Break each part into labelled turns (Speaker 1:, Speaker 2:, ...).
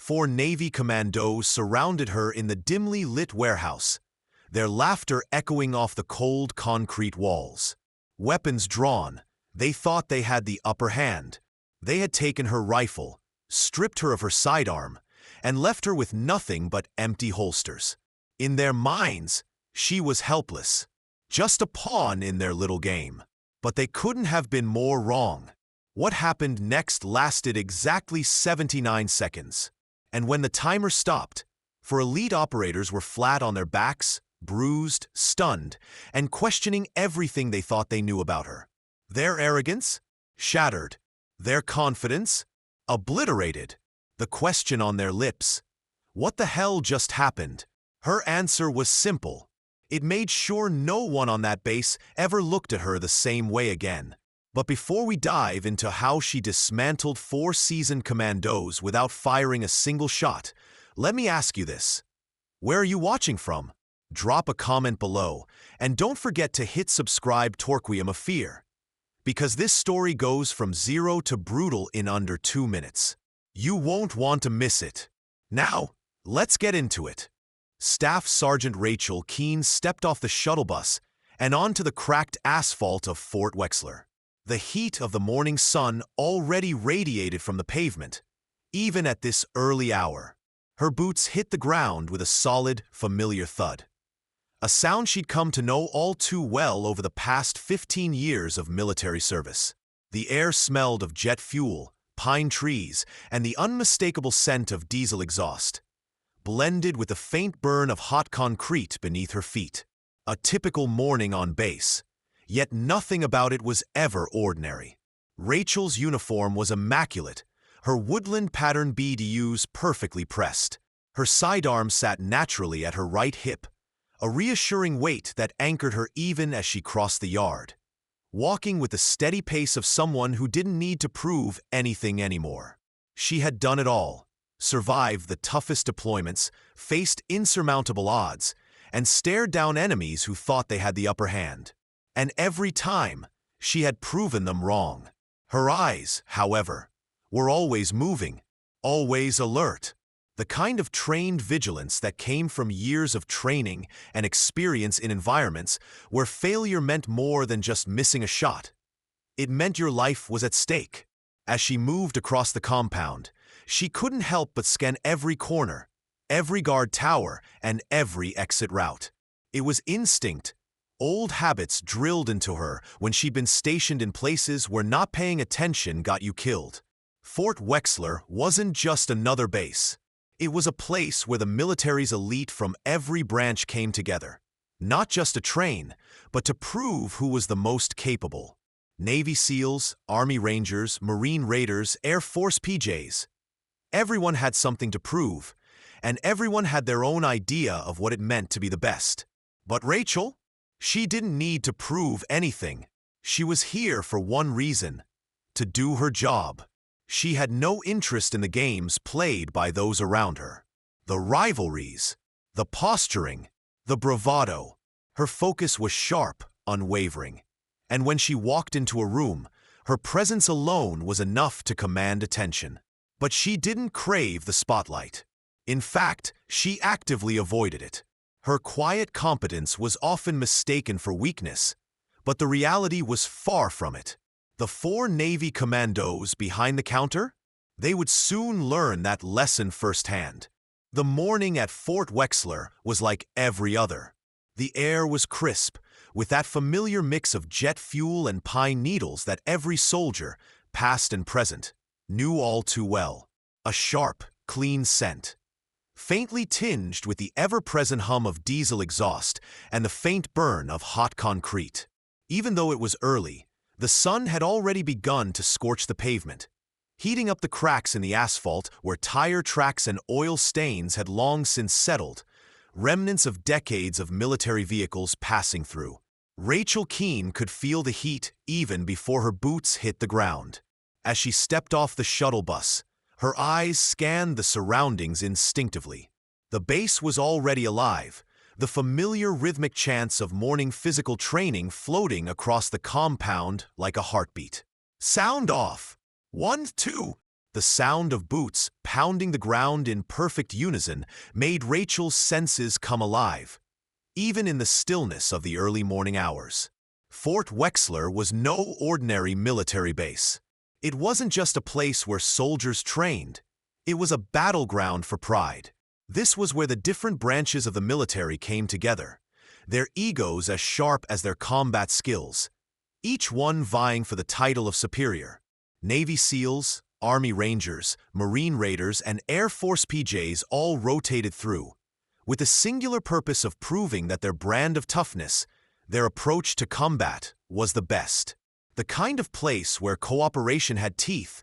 Speaker 1: 4 Navy commandos surrounded her in the dimly lit warehouse, their laughter echoing off the cold concrete walls. Weapons drawn, they thought they had the upper hand. They had taken her rifle, stripped her of her sidearm, and left her with nothing but empty holsters. In their minds, she was helpless, just a pawn in their little game. But they couldn't have been more wrong. What happened next lasted exactly 79 seconds. And when the timer stopped, 4 elite operators were flat on their backs, bruised, stunned, and questioning everything they thought they knew about her. Their arrogance? Shattered. Their confidence? Obliterated. The question on their lips: what the hell just happened? Her answer was simple. It made sure no one on that base ever looked at her the same way again. But before we dive into how she dismantled 4 seasoned commandos without firing a single shot, let me ask you this. Where are you watching from? Drop a comment below, and don't forget to hit subscribe. Torqueum of Fear. Because this story goes from zero to brutal in under 2 minutes. You won't want to miss it. Now, let's get into it. Staff Sergeant Rachel Keane stepped off the shuttle bus and onto the cracked asphalt of Fort Wexler. The heat of the morning sun already radiated from the pavement, even at this early hour. Her boots hit the ground with a solid, familiar thud. A sound she'd come to know all too well over the past 15 years of military service. The air smelled of jet fuel, pine trees, and the unmistakable scent of diesel exhaust, blended with the faint burn of hot concrete beneath her feet. A typical morning on base, yet nothing about it was ever ordinary. Rachel's uniform was immaculate, her woodland pattern BDUs perfectly pressed. Her sidearm sat naturally at her right hip, a reassuring weight that anchored her even as she crossed the yard, walking with the steady pace of someone who didn't need to prove anything anymore. She had done it all, survived the toughest deployments, faced insurmountable odds, and stared down enemies who thought they had the upper hand. And every time, she had proven them wrong. Her eyes, however, were always moving, always alert. The kind of trained vigilance that came from years of training and experience in environments where failure meant more than just missing a shot. It meant your life was at stake. As she moved across the compound, she couldn't help but scan every corner, every guard tower, and every exit route. It was instinct, old habits drilled into her when she'd been stationed in places where not paying attention got you killed. Fort Wexler wasn't just another base. It was a place where the military's elite from every branch came together, not just to train, but to prove who was the most capable. Navy SEALs, Army Rangers, Marine Raiders, Air Force PJs. Everyone had something to prove, and everyone had their own idea of what it meant to be the best. But Rachel? She didn't need to prove anything. She was here for one reason: to do her job. She had no interest in the games played by those around her. The rivalries, the posturing, the bravado. Her focus was sharp, unwavering. And when she walked into a room, her presence alone was enough to command attention. But she didn't crave the spotlight. In fact, she actively avoided it. Her quiet competence was often mistaken for weakness, but the reality was far from it. The 4 Navy commandos behind the counter? They would soon learn that lesson firsthand. The morning at Fort Wexler was like every other. The air was crisp, with that familiar mix of jet fuel and pine needles that every soldier, past and present, knew all too well. A sharp, clean scent, faintly tinged with the ever-present hum of diesel exhaust and the faint burn of hot concrete. Even though it was early, the sun had already begun to scorch the pavement, heating up the cracks in the asphalt where tire tracks and oil stains had long since settled, remnants of decades of military vehicles passing through. Rachel Keane could feel the heat even before her boots hit the ground. As she stepped off the shuttle bus, her eyes scanned the surroundings instinctively. The base was already alive, the familiar rhythmic chants of morning physical training floating across the compound like a heartbeat. Sound off! 1, 2, The sound of boots pounding the ground in perfect unison made Rachel's senses come alive, even in the stillness of the early morning hours. Fort Wexler was no ordinary military base. It wasn't just a place where soldiers trained. It was a battleground for pride. This was where the different branches of the military came together, their egos as sharp as their combat skills, each one vying for the title of superior. Navy SEALs, Army Rangers, Marine Raiders, and Air Force PJs all rotated through, with the singular purpose of proving that their brand of toughness, their approach to combat, was the best. The kind of place where cooperation had teeth,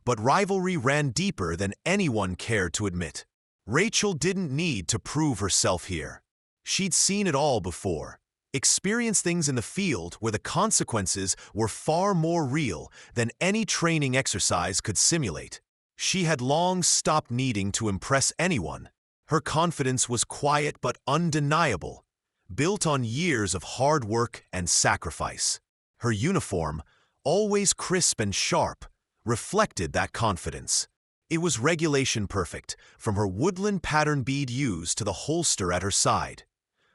Speaker 1: but rivalry ran deeper than anyone cared to admit. Rachel didn't need to prove herself here. She'd seen it all before, experienced things in the field where the consequences were far more real than any training exercise could simulate. She had long stopped needing to impress anyone. Her confidence was quiet but undeniable, built on years of hard work and sacrifice. Her uniform, always crisp and sharp, reflected that confidence. It was regulation perfect, from her woodland pattern bead used to the holster at her side,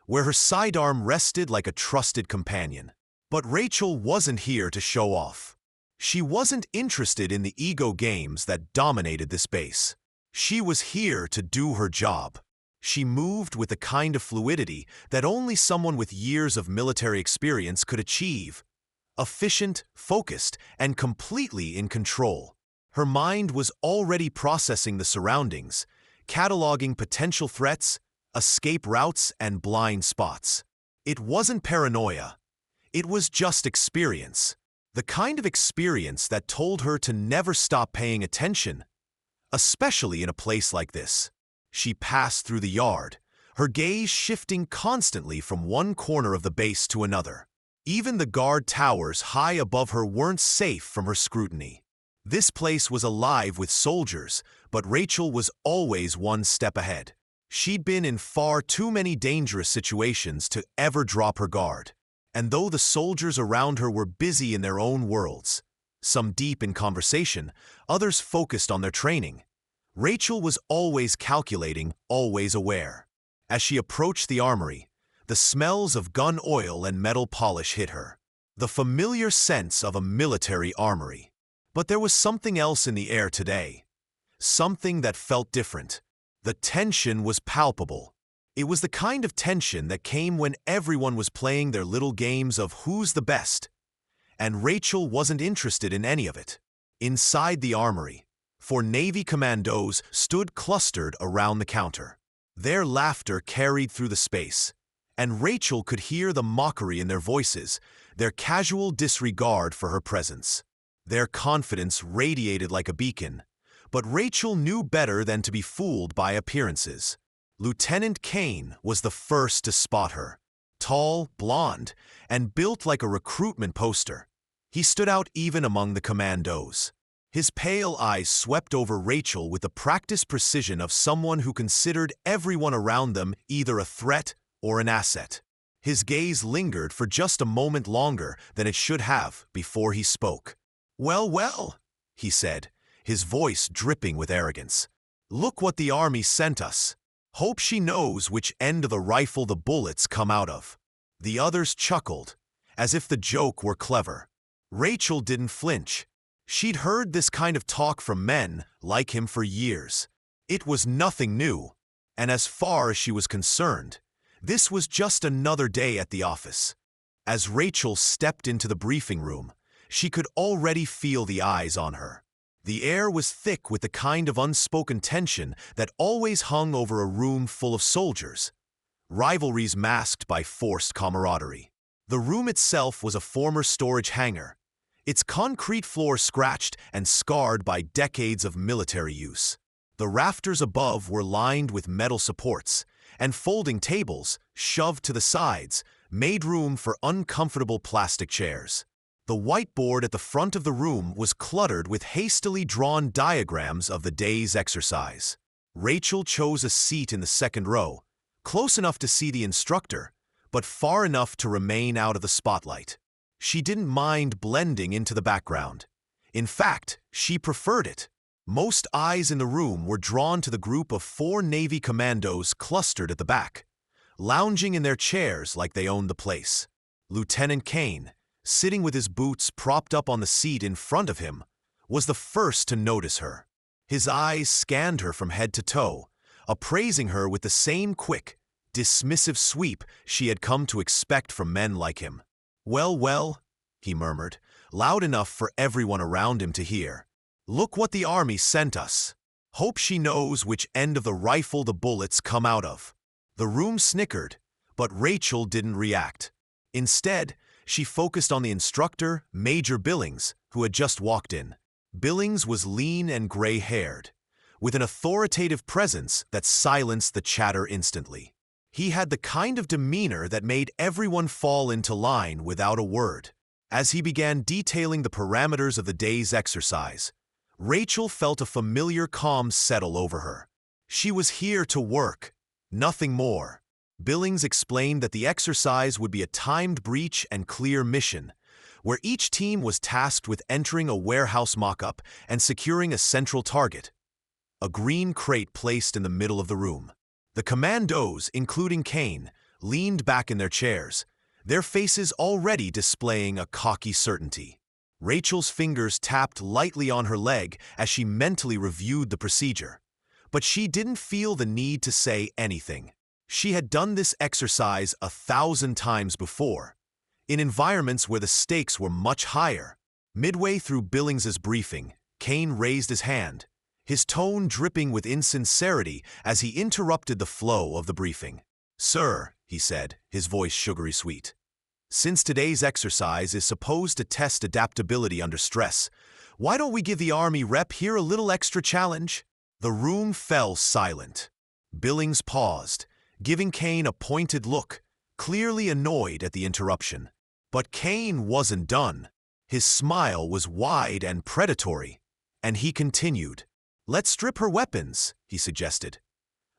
Speaker 1: where her sidearm rested like a trusted companion. But Rachel wasn't here to show off. She wasn't interested in the ego games that dominated this base. She was here to do her job. She moved with the kind of fluidity that only someone with years of military experience could achieve. Efficient, focused, and completely in control. Her mind was already processing the surroundings, cataloging potential threats, escape routes, and blind spots. It wasn't paranoia. It was just experience. The kind of experience that told her to never stop paying attention, especially in a place like this. She passed through the yard, her gaze shifting constantly from one corner of the base to another. Even the guard towers high above her weren't safe from her scrutiny. This place was alive with soldiers, but Rachel was always one step ahead. She'd been in far too many dangerous situations to ever drop her guard. And though the soldiers around her were busy in their own worlds, some deep in conversation, others focused on their training, Rachel was always calculating, always aware. As she approached the armory, the smells of gun oil and metal polish hit her. The familiar sense of a military armory. But there was something else in the air today. Something that felt different. The tension was palpable. It was the kind of tension that came when everyone was playing their little games of who's the best. And Rachel wasn't interested in any of it. Inside the armory, 4 Navy Commandos stood clustered around the counter. Their laughter carried through the space, and Rachel could hear the mockery in their voices, their casual disregard for her presence. Their confidence radiated like a beacon, but Rachel knew better than to be fooled by appearances. Lieutenant Keane was the first to spot her. Tall, blonde, and built like a recruitment poster. He stood out even among the commandos. His pale eyes swept over Rachel with the practiced precision of someone who considered everyone around them either a threat or an asset. His gaze lingered for just a moment longer than it should have before he spoke. "Well, well," he said, his voice dripping with arrogance. "Look what the army sent us. Hope she knows which end of the rifle the bullets come out of." The others chuckled, as if the joke were clever. Rachel didn't flinch. She'd heard this kind of talk from men like him for years. It was nothing new, and as far as she was concerned, this was just another day at the office. As Rachel stepped into the briefing room, she could already feel the eyes on her. The air was thick with the kind of unspoken tension that always hung over a room full of soldiers, rivalries masked by forced camaraderie. The room itself was a former storage hangar, its concrete floor scratched and scarred by decades of military use. The rafters above were lined with metal supports, and folding tables, shoved to the sides, made room for uncomfortable plastic chairs. The whiteboard at the front of the room was cluttered with hastily drawn diagrams of the day's exercise. Rachel chose a seat in the second row, close enough to see the instructor, but far enough to remain out of the spotlight. She didn't mind blending into the background. In fact, she preferred it. Most eyes in the room were drawn to the group of 4 Navy commandos clustered at the back, lounging in their chairs like they owned the place. Lieutenant Keane, sitting with his boots propped up on the seat in front of him, was the first to notice her. His eyes scanned her from head to toe, appraising her with the same quick, dismissive sweep she had come to expect from men like him. "Well, well," he murmured, loud enough for everyone around him to hear. "Look what the army sent us. Hope she knows which end of the rifle the bullets come out of." The room snickered, but Rachel didn't react. Instead, she focused on the instructor, Major Billings, who had just walked in. Billings was lean and gray-haired, with an authoritative presence that silenced the chatter instantly. He had the kind of demeanor that made everyone fall into line without a word. As he began detailing the parameters of the day's exercise, Rachel felt a familiar calm settle over her. She was here to work, nothing more. Billings explained that the exercise would be a timed breach and clear mission, where each team was tasked with entering a warehouse mock-up and securing a central target, a green crate placed in the middle of the room. The commandos, including Keane, leaned back in their chairs, their faces already displaying a cocky certainty. Rachel's fingers tapped lightly on her leg as she mentally reviewed the procedure, but she didn't feel the need to say anything. She had done this exercise 1,000 times before, in environments where the stakes were much higher. Midway through Billings's briefing, Keane raised his hand, his tone dripping with insincerity as he interrupted the flow of the briefing. "Sir," he said, his voice sugary sweet, "since today's exercise is supposed to test adaptability under stress, why don't we give the Army rep here a little extra challenge?" The room fell silent. Billings paused, giving Keane a pointed look, clearly annoyed at the interruption. But Keane wasn't done. His smile was wide and predatory, and he continued. "Let's strip her weapons," he suggested.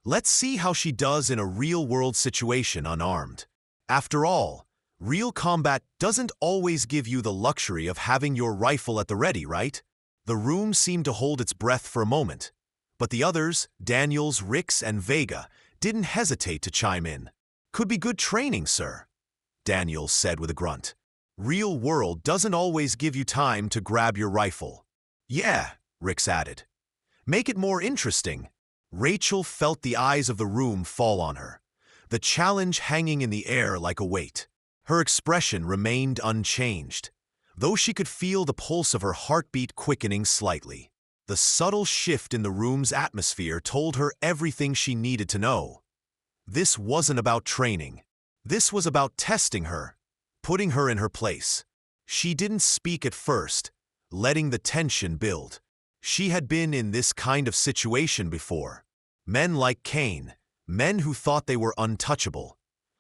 Speaker 1: "Let's see how she does in a real-world situation unarmed. After all, real combat doesn't always give you the luxury of having your rifle at the ready, right?" The room seemed to hold its breath for a moment, but the others, Daniels, Ricks, and Vega, didn't hesitate to chime in. "Could be good training, sir," Daniels said with a grunt. "Real world doesn't always give you time to grab your rifle." "Yeah," Ricks added. "Make it more interesting." Rachel felt the eyes of the room fall on her, the challenge hanging in the air like a weight. Her expression remained unchanged, though she could feel the pulse of her heartbeat quickening slightly. The subtle shift in the room's atmosphere told her everything she needed to know. This wasn't about training. This was about testing her, putting her in her place. She didn't speak at first, letting the tension build. She had been in this kind of situation before. Men like Keane, men who thought they were untouchable,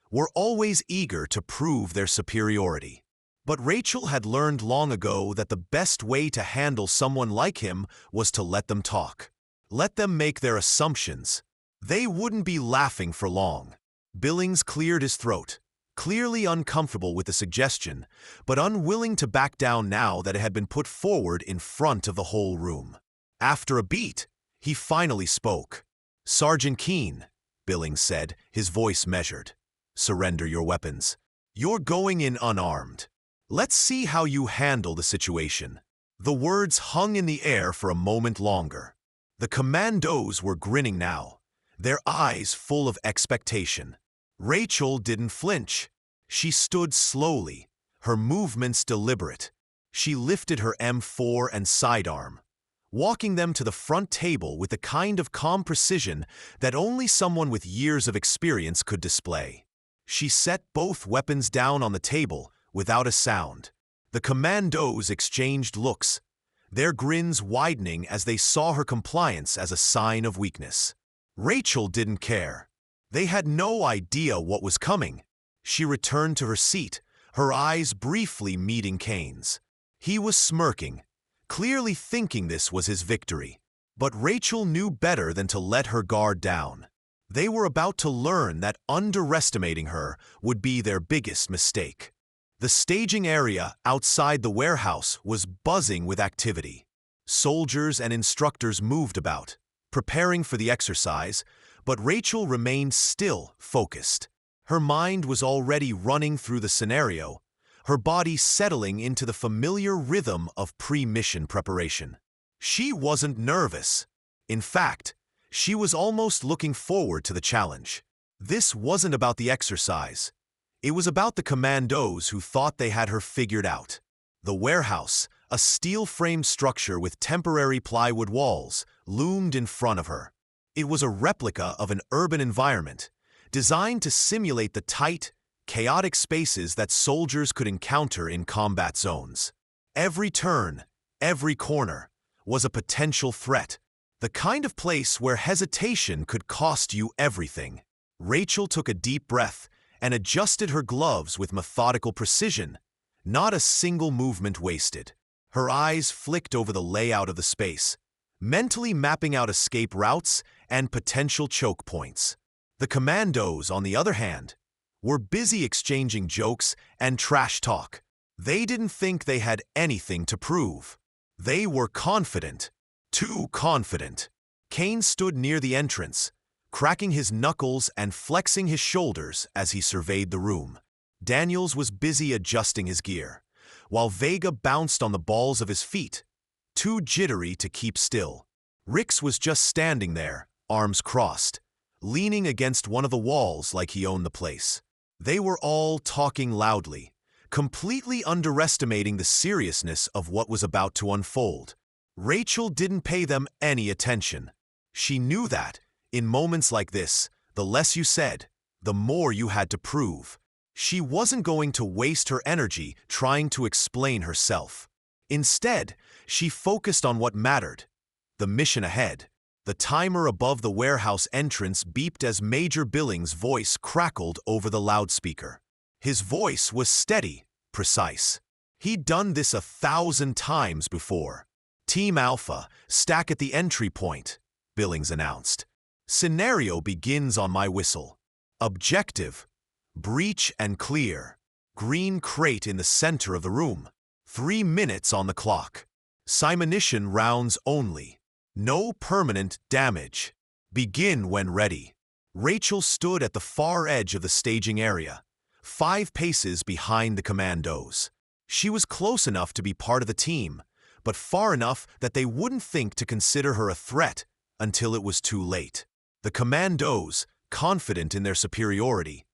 Speaker 1: were always eager to prove their superiority. But Rachel had learned long ago that the best way to handle someone like him was to let them talk. Let them make their assumptions. They wouldn't be laughing for long. Billings cleared his throat, clearly uncomfortable with the suggestion, but unwilling to back down now that it had been put forward in front of the whole room. After a beat, he finally spoke. "Sergeant Keane," Billings said, his voice measured, "surrender your weapons. You're going in unarmed. Let's see how you handle the situation." The words hung in the air for a moment longer. The commandos were grinning now, their eyes full of expectation. Rachel didn't flinch. She stood slowly, her movements deliberate. She lifted her M4 and sidearm, walking them to the front table with the kind of calm precision that only someone with years of experience could display. She set both weapons down on the table without a sound. The commandos exchanged looks, their grins widening as they saw her compliance as a sign of weakness. Rachel didn't care. They had no idea what was coming. She returned to her seat, her eyes briefly meeting Keane's. He was smirking, clearly thinking this was his victory. But Rachel knew better than to let her guard down. They were about to learn that underestimating her would be their biggest mistake. The staging area outside the warehouse was buzzing with activity. Soldiers and instructors moved about, preparing for the exercise, but Rachel remained still, focused. Her mind was already running through the scenario, her body settling into the familiar rhythm of pre-mission preparation. She wasn't nervous. In fact, she was almost looking forward to the challenge. This wasn't about the exercise. It was about the Commandos who thought they had her figured out. The warehouse, a steel-framed structure with temporary plywood walls, loomed in front of her. It was a replica of an urban environment, designed to simulate the tight, chaotic spaces that soldiers could encounter in combat zones. Every turn, every corner, was a potential threat, the kind of place where hesitation could cost you everything. Rachel took a deep breath and adjusted her gloves with methodical precision, not a single movement wasted. Her eyes flicked over the layout of the space, mentally mapping out escape routes and potential choke points. The Commandos, on the other hand, were busy exchanging jokes and trash talk. They didn't think they had anything to prove. They were confident, too confident. Keane stood near the entrance, cracking his knuckles and flexing his shoulders as he surveyed the room. Daniels was busy adjusting his gear, while Vega bounced on the balls of his feet, too jittery to keep still. Rix was just standing there, arms crossed, leaning against one of the walls like he owned the place. They were all talking loudly, completely underestimating the seriousness of what was about to unfold. Rachel didn't pay them any attention. She knew that, in moments like this, the less you said, the more you had to prove. She wasn't going to waste her energy trying to explain herself. Instead, she focused on what mattered: the mission ahead. The timer above the warehouse entrance beeped as Major Billings' voice crackled over the loudspeaker. His voice was steady, precise. He'd done this 1,000 times before. "Team Alpha, stack at the entry point," Billings announced. "Scenario begins on my whistle. Objective: breach and clear. Green crate in the center of the room. 3 minutes on the clock. Simonition rounds only. No permanent damage. Begin when ready." Rachel stood at the far edge of the staging area, 5 paces behind the Commandos. She was close enough to be part of the team, but far enough that they wouldn't think to consider her a threat until it was too late. The Commandos, confident in their superiority,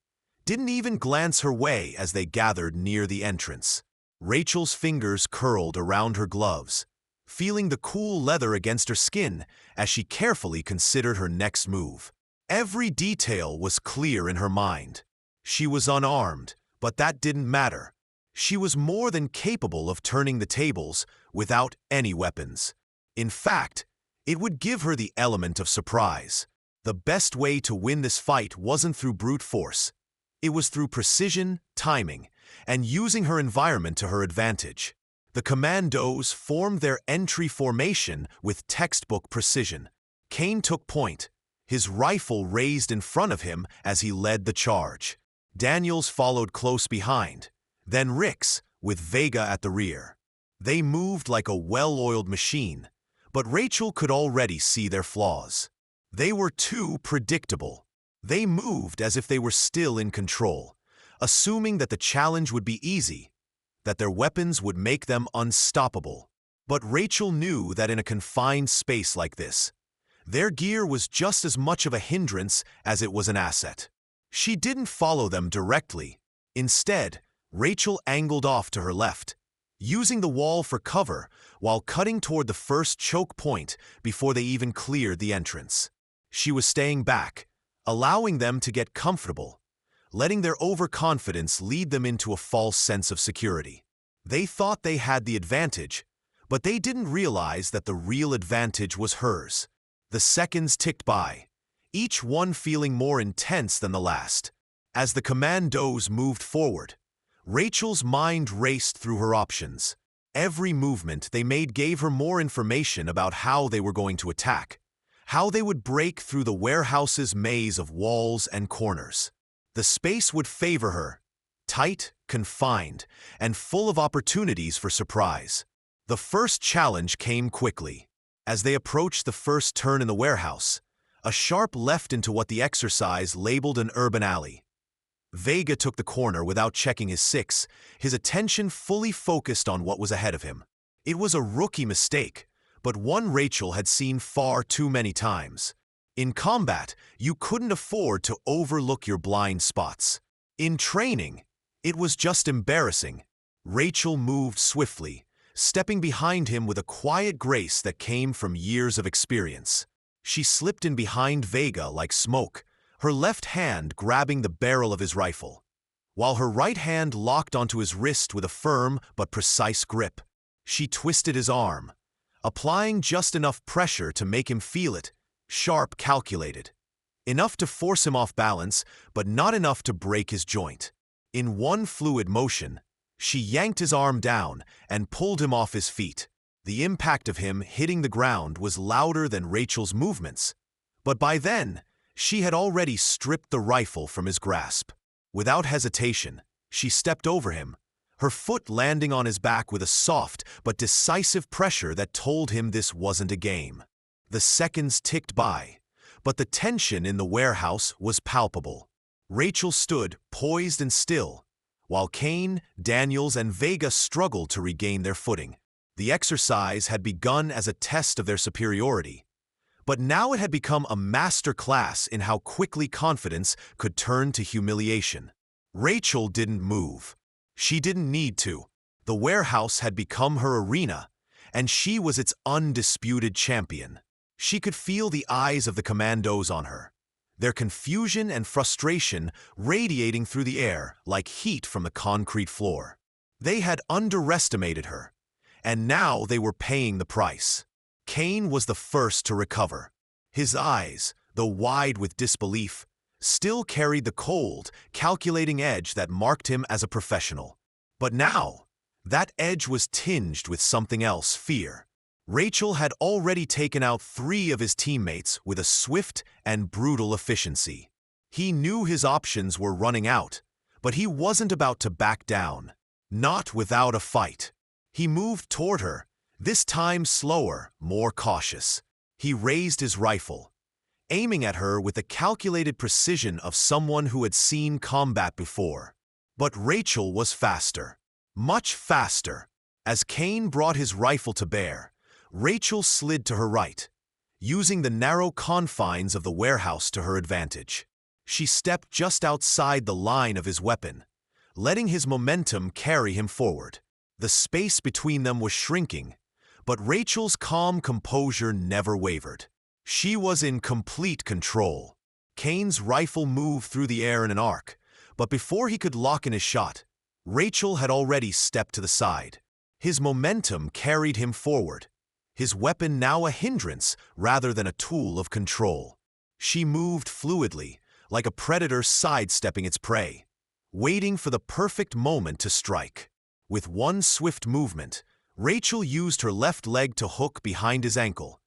Speaker 1: didn't even glance her way as they gathered near the entrance. Rachel's fingers curled around her gloves, feeling the cool leather against her skin as she carefully considered her next move. Every detail was clear in her mind. She was unarmed, but that didn't matter. She was more than capable of turning the tables without any weapons. In fact, it would give her the element of surprise. The best way to win this fight wasn't through brute force. It was through precision, timing, and using her environment to her advantage. The Commandos formed their entry formation with textbook precision. Keane took point, his rifle raised in front of him as he led the charge. Daniels followed close behind, then Rix, with Vega at the rear. They moved like a well-oiled machine, but Rachel could already see their flaws. They were too predictable. They moved as if they were still in control, assuming that the challenge would be easy, that their weapons would make them unstoppable. But Rachel knew that in a confined space like this, their gear was just as much of a hindrance as it was an asset. She didn't follow them directly. Instead, Rachel angled off to her left, using the wall for cover while cutting toward the first choke point before they even cleared the entrance. She was staying back, allowing them to get comfortable, letting their overconfidence lead them into a false sense of security. They thought they had the advantage, but they didn't realize that the real advantage was hers. The seconds ticked by, each one feeling more intense than the last. As the Commandos moved forward, Rachel's mind raced through her options. Every movement they made gave her more information about how they were going to attack, how they would break through the warehouse's maze of walls and corners. The space would favor her, tight, confined, and full of opportunities for surprise. The first challenge came quickly. As they approached the first turn in the warehouse, a sharp left into what the exercise labeled an urban alley. Vega took the corner without checking his six, his attention fully focused on what was ahead of him. It was a rookie mistake, but one Rachel had seen far too many times. In combat, you couldn't afford to overlook your blind spots. In training, it was just embarrassing. Rachel moved swiftly, stepping behind him with a quiet grace that came from years of experience. She slipped in behind Vega like smoke, her left hand grabbing the barrel of his rifle, while her right hand locked onto his wrist with a firm but precise grip. She twisted his arm, applying just enough pressure to make him feel it, sharp, calculated. Enough to force him off balance, but not enough to break his joint. In one fluid motion, she yanked his arm down and pulled him off his feet. The impact of him hitting the ground was louder than Rachel's movements, but by then, she had already stripped the rifle from his grasp. Without hesitation, she stepped over him, her foot landing on his back with a soft but decisive pressure that told him this wasn't a game. The seconds ticked by, but the tension in the warehouse was palpable. Rachel stood, poised and still, while Keane, Daniels, and Vega struggled to regain their footing. The exercise had begun as a test of their superiority, but now it had become a master class in how quickly confidence could turn to humiliation. Rachel didn't move. She didn't need to. The warehouse had become her arena, and she was its undisputed champion. She could feel the eyes of the Commandos on her, their confusion and frustration radiating through the air like heat from the concrete floor. They had underestimated her, and now they were paying the price. Keane was the first to recover. His eyes, though wide with disbelief, still carried the cold, calculating edge that marked him as a professional. But now, that edge was tinged with something else, fear. Rachel had already taken out 3 of his teammates with a swift and brutal efficiency. He knew his options were running out, but he wasn't about to back down. Not without a fight. He moved toward her, this time slower, more cautious. He raised his rifle, aiming at her with the calculated precision of someone who had seen combat before. But Rachel was faster, much faster. As Keane brought his rifle to bear, Rachel slid to her right, using the narrow confines of the warehouse to her advantage. She stepped just outside the line of his weapon, letting his momentum carry him forward. The space between them was shrinking, but Rachel's calm composure never wavered. She was in complete control. Kane's rifle moved through the air in an arc, but before he could lock in his shot, Rachel had already stepped to the side. His momentum carried him forward, his weapon now a hindrance rather than a tool of control. She moved fluidly, like a predator sidestepping its prey, waiting for the perfect moment to strike. With one swift movement, Rachel used her left leg to hook behind his ankle,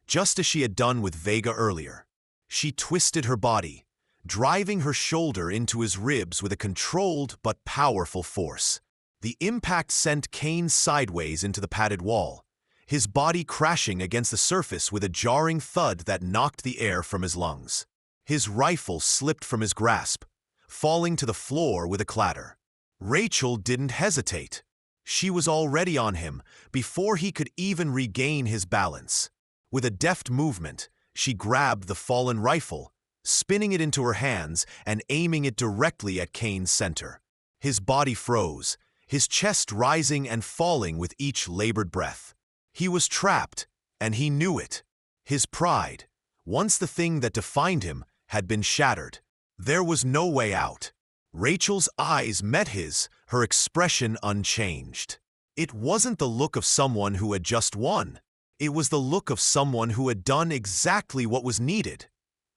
Speaker 1: just as she had done with Vega earlier. She twisted her body, driving her shoulder into his ribs with a controlled but powerful force. The impact sent Keane sideways into the padded wall, his body crashing against the surface with a jarring thud that knocked the air from his lungs. His rifle slipped from his grasp, falling to the floor with a clatter. Rachel didn't hesitate. She was already on him before he could even regain his balance. With a deft movement, she grabbed the fallen rifle, spinning it into her hands and aiming it directly at Kane's center. His body froze, his chest rising and falling with each labored breath. He was trapped, and he knew it. His pride, once the thing that defined him, had been shattered. There was no way out. Rachel's eyes met his, her expression unchanged. It wasn't the look of someone who had just won. It was the look of someone who had done exactly what was needed.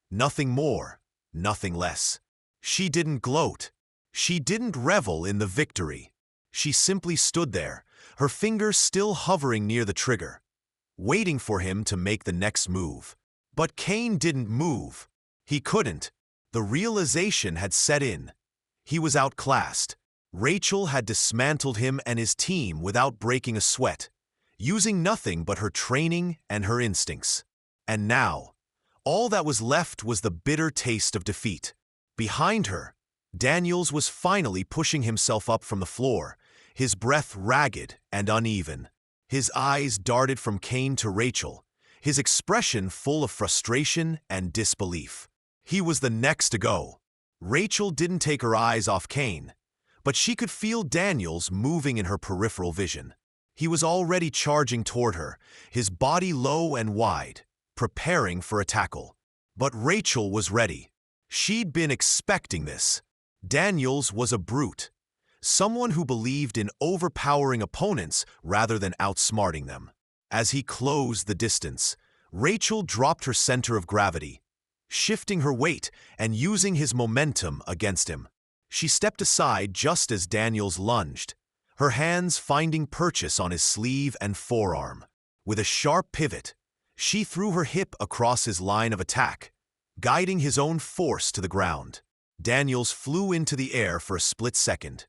Speaker 1: Nothing more, nothing less. She didn't gloat. She didn't revel in the victory. She simply stood there, her fingers still hovering near the trigger, waiting for him to make the next move. But Keane didn't move. He couldn't. The realization had set in. He was outclassed. Rachel had dismantled him and his team without breaking a sweat, using nothing but her training and her instincts. And now, all that was left was the bitter taste of defeat. Behind her, Daniels was finally pushing himself up from the floor, his breath ragged and uneven. His eyes darted from Keane to Rachel, his expression full of frustration and disbelief. He was the next to go. Rachel didn't take her eyes off Keane, but she could feel Daniels moving in her peripheral vision. He was already charging toward her, his body low and wide, preparing for a tackle. But Rachel was ready. She'd been expecting this. Daniels was a brute, someone who believed in overpowering opponents rather than outsmarting them. As he closed the distance, Rachel dropped her center of gravity, shifting her weight and using his momentum against him. She stepped aside just as Daniels lunged, her hands finding purchase on his sleeve and forearm. With a sharp pivot, she threw her hip across his line of attack, guiding his own force to the ground. Daniels flew into the air for a split second,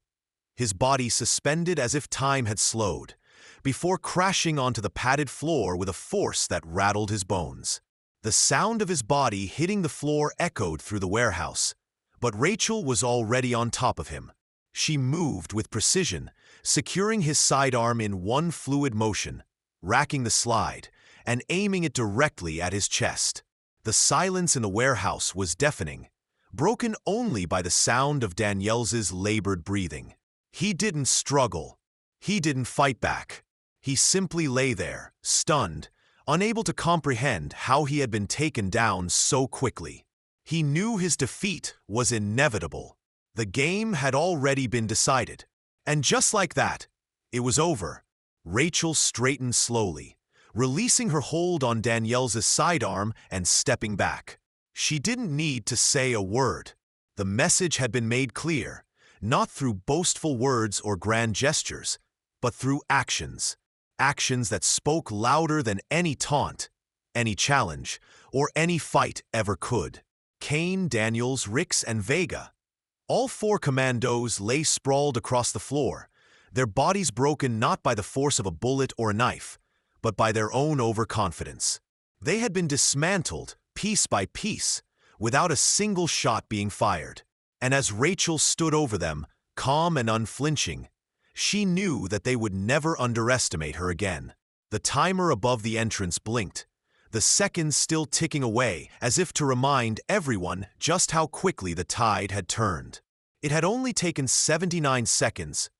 Speaker 1: his body suspended as if time had slowed, before crashing onto the padded floor with a force that rattled his bones. The sound of his body hitting the floor echoed through the warehouse, but Rachel was already on top of him. She moved with precision, securing his sidearm in one fluid motion, racking the slide, and aiming it directly at his chest. The silence in the warehouse was deafening, broken only by the sound of Daniels's labored breathing. He didn't struggle. He didn't fight back. He simply lay there, stunned, unable to comprehend how he had been taken down so quickly. He knew his defeat was inevitable. The game had already been decided. And just like that, it was over. Rachel straightened slowly, releasing her hold on Daniels's sidearm and stepping back. She didn't need to say a word. The message had been made clear, not through boastful words or grand gestures, but through actions. Actions that spoke louder than any taunt, any challenge, or any fight ever could. Keane, Daniels, Rix, and Vega, all four Commandos lay sprawled across the floor, their bodies broken not by the force of a bullet or a knife, but by their own overconfidence. They had been dismantled, piece by piece, without a single shot being fired. And as Rachel stood over them, calm and unflinching, she knew that they would never underestimate her again. The timer above the entrance blinked, the seconds still ticking away as if to remind everyone just how quickly the tide had turned. It had only taken 79 seconds.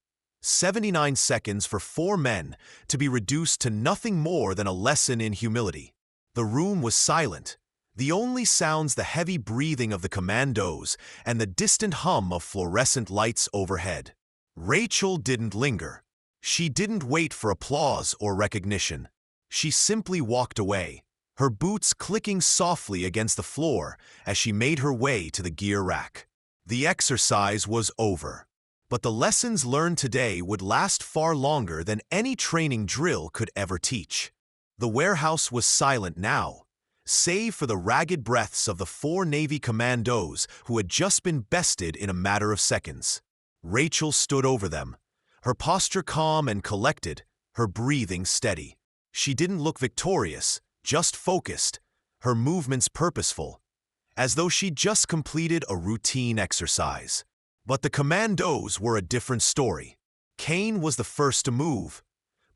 Speaker 1: 79 seconds for four men to be reduced to nothing more than a lesson in humility. The room was silent, the only sounds the heavy breathing of the Commandos and the distant hum of fluorescent lights overhead. Rachel didn't linger. She didn't wait for applause or recognition. She simply walked away, her boots clicking softly against the floor as she made her way to the gear rack. The exercise was over, but the lessons learned today would last far longer than any training drill could ever teach. The warehouse was silent now, save for the ragged breaths of the four Navy Commandos who had just been bested in a matter of seconds. Rachel stood over them, her posture calm and collected, her breathing steady. She didn't look victorious, just focused, her movements purposeful, as though she'd just completed a routine exercise. But the Commandos were a different story. Keane was the first to move,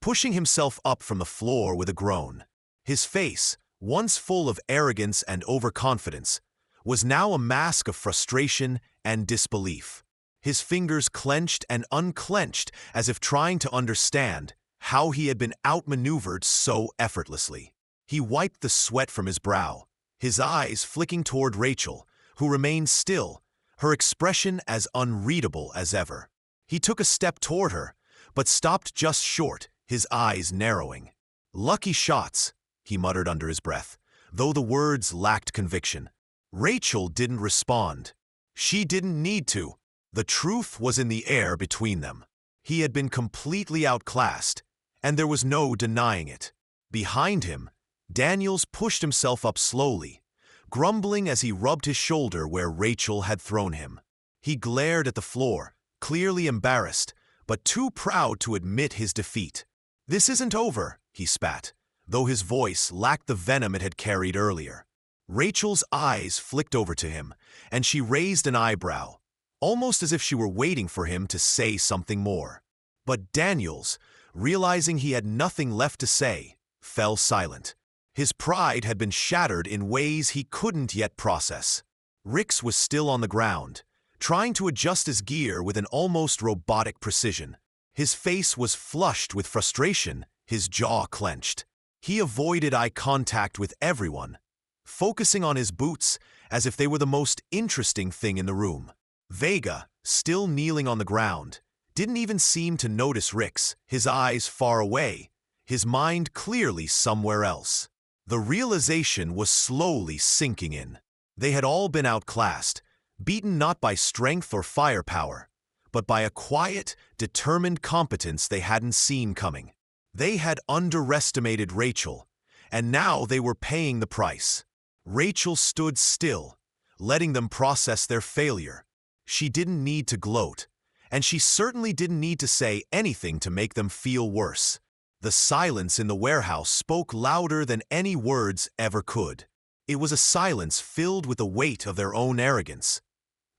Speaker 1: pushing himself up from the floor with a groan. His face, once full of arrogance and overconfidence, was now a mask of frustration and disbelief. His fingers clenched and unclenched as if trying to understand how he had been outmaneuvered so effortlessly. He wiped the sweat from his brow, his eyes flicking toward Rachel, who remained still, her expression as unreadable as ever. He took a step toward her, but stopped just short, his eyes narrowing. "Lucky shots," he muttered under his breath, though the words lacked conviction. Rachel didn't respond. She didn't need to. The truth was in the air between them. He had been completely outclassed, and there was no denying it. Behind him, Daniels pushed himself up slowly, grumbling as he rubbed his shoulder where Rachel had thrown him. He glared at the floor, clearly embarrassed, but too proud to admit his defeat. "This isn't over," he spat, though his voice lacked the venom it had carried earlier. Rachel's eyes flicked over to him, and she raised an eyebrow, almost as if she were waiting for him to say something more. But Daniels, realizing he had nothing left to say, fell silent. His pride had been shattered in ways he couldn't yet process. Rix was still on the ground, trying to adjust his gear with an almost robotic precision. His face was flushed with frustration, his jaw clenched. He avoided eye contact with everyone, focusing on his boots as if they were the most interesting thing in the room. Vega, still kneeling on the ground, didn't even seem to notice Rix, his eyes far away, his mind clearly somewhere else. The realization was slowly sinking in. They had all been outclassed, beaten not by strength or firepower, but by a quiet, determined competence they hadn't seen coming. They had underestimated Rachel, and now they were paying the price. Rachel stood still, letting them process their failure. She didn't need to gloat, and she certainly didn't need to say anything to make them feel worse. The silence in the warehouse spoke louder than any words ever could. It was a silence filled with the weight of their own arrogance.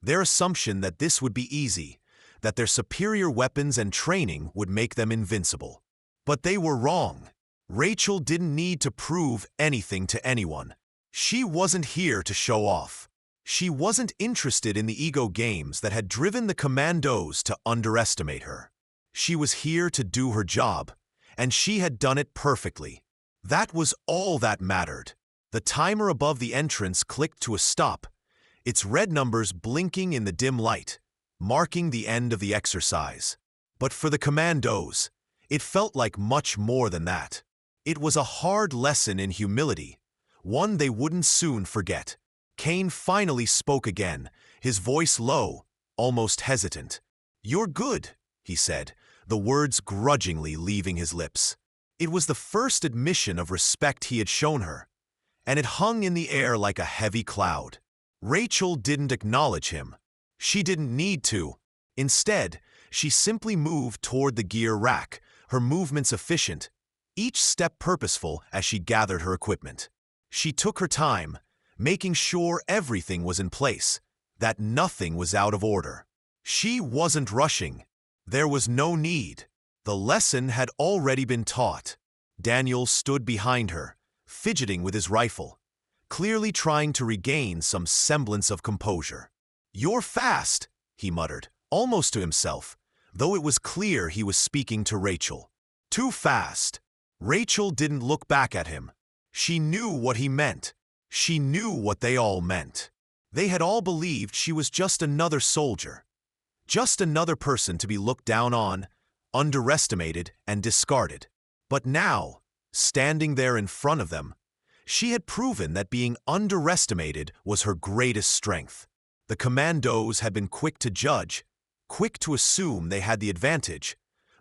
Speaker 1: Their assumption that this would be easy, that their superior weapons and training would make them invincible. But they were wrong. Rachel didn't need to prove anything to anyone. She wasn't here to show off. She wasn't interested in the ego games that had driven the Commandos to underestimate her. She was here to do her job, and she had done it perfectly. That was all that mattered. The timer above the entrance clicked to a stop, its red numbers blinking in the dim light, marking the end of the exercise. But for the Commandos, it felt like much more than that. It was a hard lesson in humility, one they wouldn't soon forget. Keane finally spoke again, his voice low, almost hesitant. "You're good," he said, the words grudgingly leaving his lips. It was the first admission of respect he had shown her, and it hung in the air like a heavy cloud. Rachel didn't acknowledge him. She didn't need to. Instead, she simply moved toward the gear rack, her movements efficient, each step purposeful as she gathered her equipment. She took her time, making sure everything was in place, that nothing was out of order. She wasn't rushing. There was no need. The lesson had already been taught. Daniel stood behind her, fidgeting with his rifle, clearly trying to regain some semblance of composure. "You're fast," he muttered, almost to himself, though it was clear he was speaking to Rachel. "Too fast." Rachel didn't look back at him. She knew what he meant. She knew what they all meant. They had all believed she was just another soldier, just another person to be looked down on, underestimated, and discarded. But now, standing there in front of them, she had proven that being underestimated was her greatest strength. The Commandos had been quick to judge, quick to assume they had the advantage,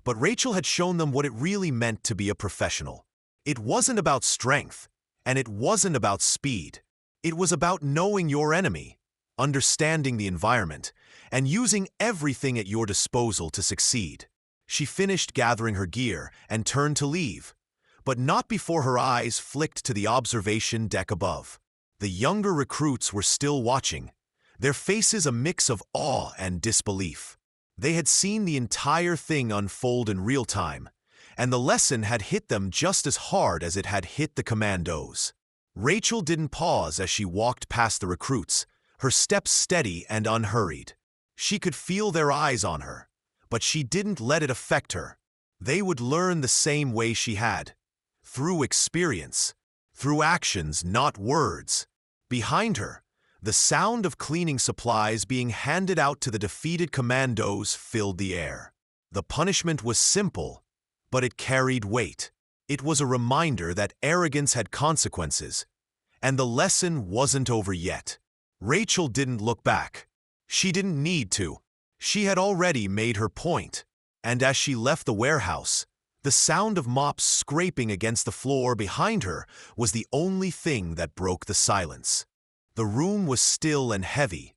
Speaker 1: but Rachel had shown them what it really meant to be a professional. It wasn't about strength, and it wasn't about speed. It was about knowing your enemy, understanding the environment, and using everything at your disposal to succeed. She finished gathering her gear and turned to leave, but not before her eyes flicked to the observation deck above. The younger recruits were still watching, their faces a mix of awe and disbelief. They had seen the entire thing unfold in real time, and the lesson had hit them just as hard as it had hit the Commandos. Rachel didn't pause as she walked past the recruits, her steps steady and unhurried. She could feel their eyes on her, but she didn't let it affect her. They would learn the same way she had, through experience, through actions, not words. Behind her, the sound of cleaning supplies being handed out to the defeated Commandos filled the air. The punishment was simple, but it carried weight. It was a reminder that arrogance had consequences, and the lesson wasn't over yet. Rachel didn't look back. She didn't need to. She had already made her point, and as she left the warehouse, the sound of mops scraping against the floor behind her was the only thing that broke the silence. The room was still and heavy,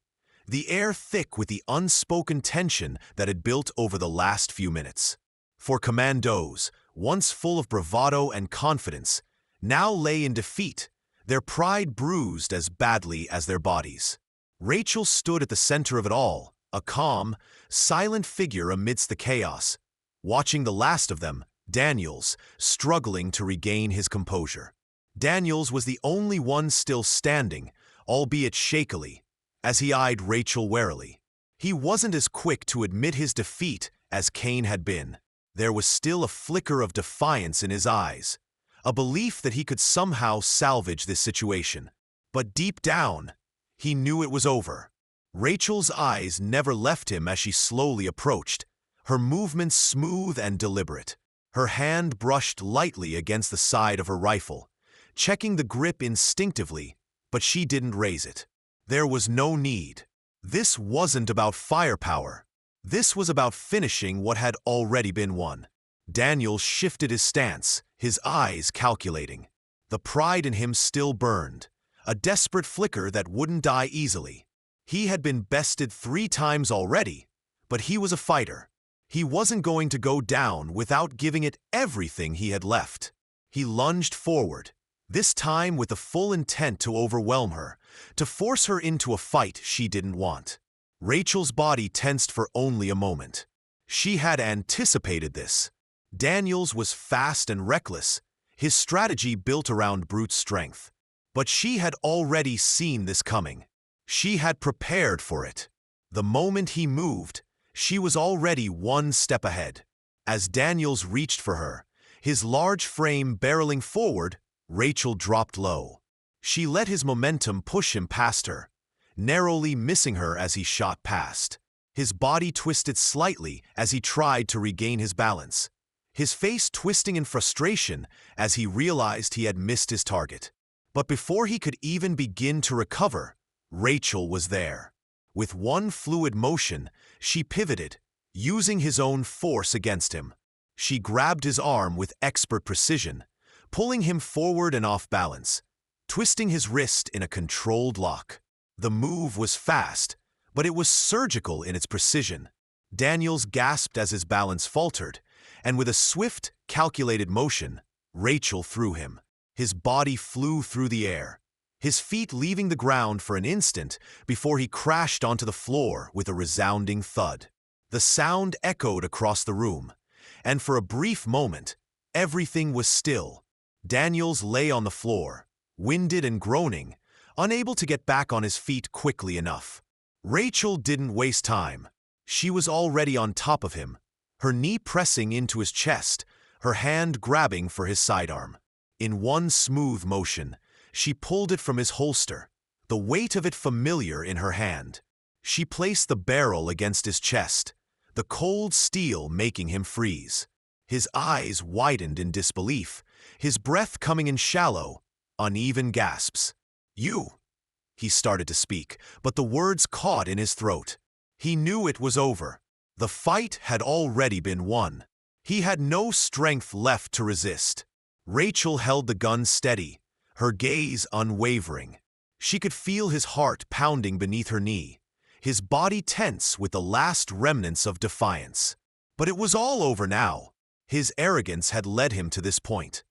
Speaker 1: the air thick with the unspoken tension that had built over the last few minutes. For Commandos, once full of bravado and confidence, now lay in defeat, their pride bruised as badly as their bodies. Rachel stood at the center of it all, a calm, silent figure amidst the chaos, watching the last of them, Daniels, struggling to regain his composure. Daniels was the only one still standing, albeit shakily, as he eyed Rachel warily. He wasn't as quick to admit his defeat as Keane had been. There was still a flicker of defiance in his eyes, a belief that he could somehow salvage this situation. But deep down, he knew it was over. Rachel's eyes never left him as she slowly approached, her movements smooth and deliberate. Her hand brushed lightly against the side of her rifle, checking the grip instinctively, but she didn't raise it. There was no need. This wasn't about firepower. This was about finishing what had already been won. Daniel shifted his stance, his eyes calculating. The pride in him still burned, a desperate flicker that wouldn't die easily. He had been bested 3 times already, but he was a fighter. He wasn't going to go down without giving it everything he had left. He lunged forward, this time with the full intent to overwhelm her, to force her into a fight she didn't want. Rachel's body tensed for only a moment. She had anticipated this. Daniels was fast and reckless, his strategy built around brute strength. But she had already seen this coming. She had prepared for it. The moment he moved, she was already 1 step ahead. As Daniels reached for her, his large frame barreling forward, Rachel dropped low. She let his momentum push him past her, narrowly missing her as he shot past. His body twisted slightly as he tried to regain his balance, his face twisting in frustration as he realized he had missed his target. But before he could even begin to recover, Rachel was there. With one fluid motion, she pivoted, using his own force against him. She grabbed his arm with expert precision, pulling him forward and off balance, twisting his wrist in a controlled lock. The move was fast, but it was surgical in its precision. Daniels gasped as his balance faltered, and with a swift, calculated motion, Rachel threw him. His body flew through the air, his feet leaving the ground for an instant before he crashed onto the floor with a resounding thud. The sound echoed across the room, and for a brief moment, everything was still. Daniels lay on the floor, winded and groaning, unable to get back on his feet quickly enough. Rachel didn't waste time. She was already on top of him, her knee pressing into his chest, her hand grabbing for his sidearm. In one smooth motion, she pulled it from his holster, the weight of it familiar in her hand. She placed the barrel against his chest, the cold steel making him freeze. His eyes widened in disbelief, his breath coming in shallow, uneven gasps. "You," he started to speak, but the words caught in his throat. He knew it was over. The fight had already been won. He had no strength left to resist. Rachel held the gun steady, her gaze unwavering. She could feel his heart pounding beneath her knee, his body tense with the last remnants of defiance. But it was all over now. His arrogance had led him to this point.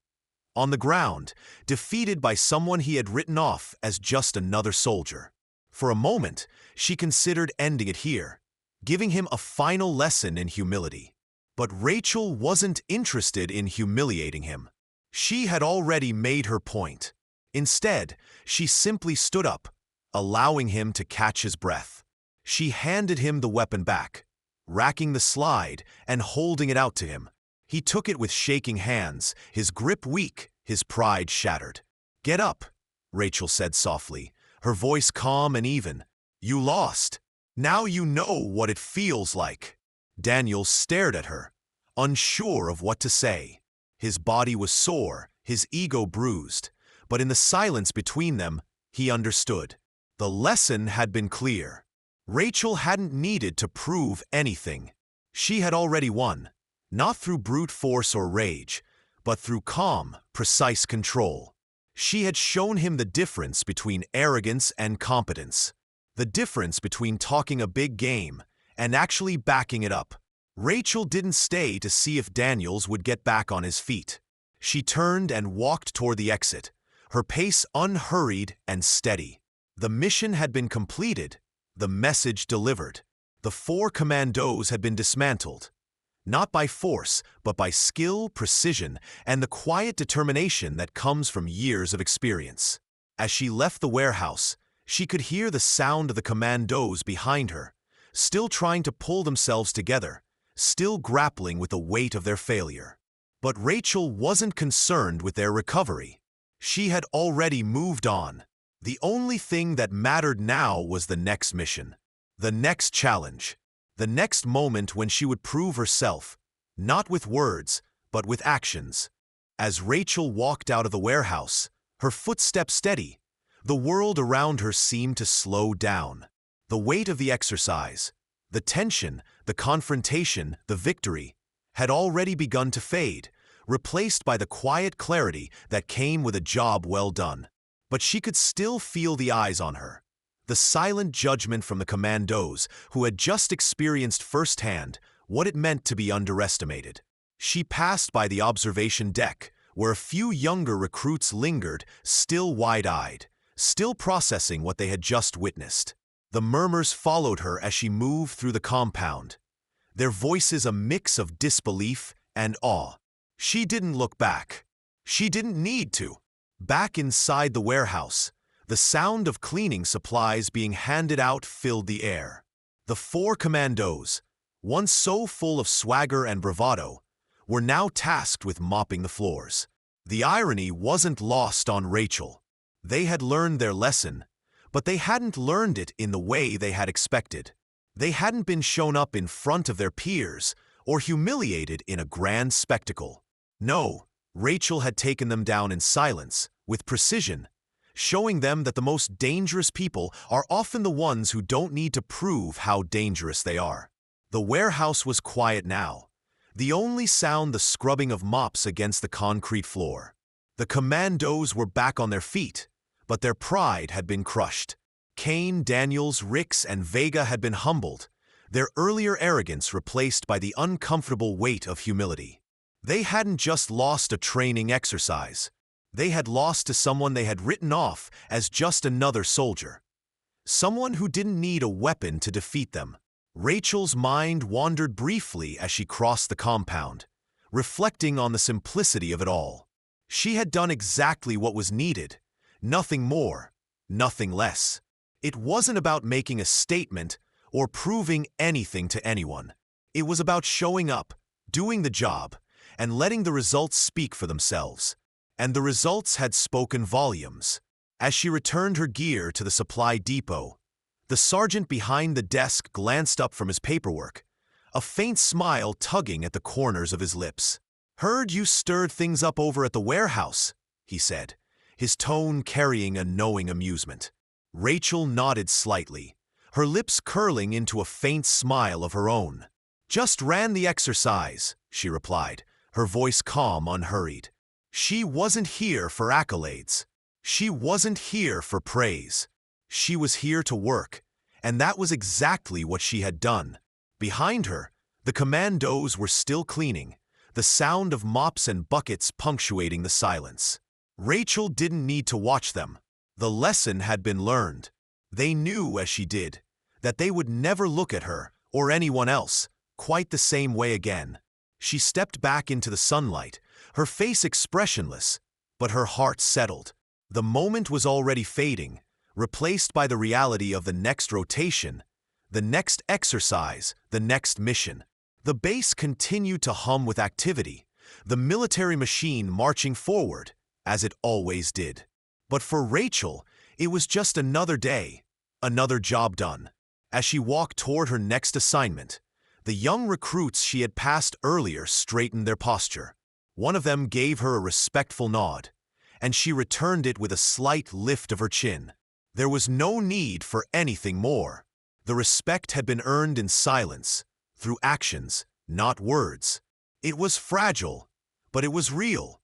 Speaker 1: On the ground, defeated by someone he had written off as just another soldier. For a moment, she considered ending it here, giving him a final lesson in humility. But Rachel wasn't interested in humiliating him. She had already made her point. Instead, she simply stood up, allowing him to catch his breath. She handed him the weapon back, racking the slide and holding it out to him. He took it with shaking hands, his grip weak, his pride shattered. "Get up," Rachel said softly, her voice calm and even. "You lost. Now you know what it feels like." Daniel stared at her, unsure of what to say. His body was sore, his ego bruised, but in the silence between them, he understood. The lesson had been clear. Rachel hadn't needed to prove anything. She had already won, not through brute force or rage, but through calm, precise control. She had shown him the difference between arrogance and competence, the difference between talking a big game and actually backing it up. Rachel didn't stay to see if Daniels would get back on his feet. She turned and walked toward the exit, her pace unhurried and steady. The mission had been completed, the message delivered. The 4 Commandos had been dismantled, not by force, but by skill, precision, and the quiet determination that comes from years of experience. As she left the warehouse, she could hear the sound of the Commandos behind her, still trying to pull themselves together, still grappling with the weight of their failure. But Rachel wasn't concerned with their recovery. She had already moved on. The only thing that mattered now was the next mission, the next challenge, the next moment when she would prove herself, not with words, but with actions. As Rachel walked out of the warehouse, her footsteps steady, the world around her seemed to slow down. The weight of the exercise, the tension, the confrontation, the victory, had already begun to fade, replaced by the quiet clarity that came with a job well done. But she could still feel the eyes on her, the silent judgment from the Commandos who had just experienced firsthand what it meant to be underestimated. She passed by the observation deck, where a few younger recruits lingered, still wide-eyed, still processing what they had just witnessed. The murmurs followed her as she moved through the compound, their voices a mix of disbelief and awe. She didn't look back. She didn't need to. Back inside the warehouse, the sound of cleaning supplies being handed out filled the air. The 4 Commandos, once so full of swagger and bravado, were now tasked with mopping the floors. The irony wasn't lost on Rachel. They had learned their lesson, but they hadn't learned it in the way they had expected. They hadn't been shown up in front of their peers or humiliated in a grand spectacle. No, Rachel had taken them down in silence, with precision, showing them that the most dangerous people are often the ones who don't need to prove how dangerous they are. The warehouse was quiet now, the only sound the scrubbing of mops against the concrete floor. The Commandos were back on their feet, but their pride had been crushed. Keane, Daniels, Ricks, and Vega had been humbled, their earlier arrogance replaced by the uncomfortable weight of humility. They hadn't just lost a training exercise. They had lost to someone they had written off as just another soldier, someone who didn't need a weapon to defeat them. Rachel's mind wandered briefly as she crossed the compound, reflecting on the simplicity of it all. She had done exactly what was needed, nothing more, nothing less. It wasn't about making a statement or proving anything to anyone. It was about showing up, doing the job, and letting the results speak for themselves. And the results had spoken volumes. As she returned her gear to the supply depot, the sergeant behind the desk glanced up from his paperwork, a faint smile tugging at the corners of his lips. "Heard you stirred things up over at the warehouse," he said, his tone carrying a knowing amusement. Rachel nodded slightly, her lips curling into a faint smile of her own. "Just ran the exercise," she replied, her voice calm, unhurried. She wasn't here for accolades. She wasn't here for praise. She was here to work, and that was exactly what she had done. Behind her, the Commandos were still cleaning, the sound of mops and buckets punctuating the silence. Rachel didn't need to watch them. The lesson had been learned. They knew, as she did, that they would never look at her, or anyone else, quite the same way again. She stepped back into the sunlight, her face expressionless, but her heart settled. The moment was already fading, replaced by the reality of the next rotation, the next exercise, the next mission. The base continued to hum with activity, the military machine marching forward, as it always did. But for Rachel, it was just another day, another job done. As she walked toward her next assignment, the young recruits she had passed earlier straightened their posture. One of them gave her a respectful nod, and she returned it with a slight lift of her chin. There was no need for anything more. The respect had been earned in silence, through actions, not words. It was fragile, but it was real.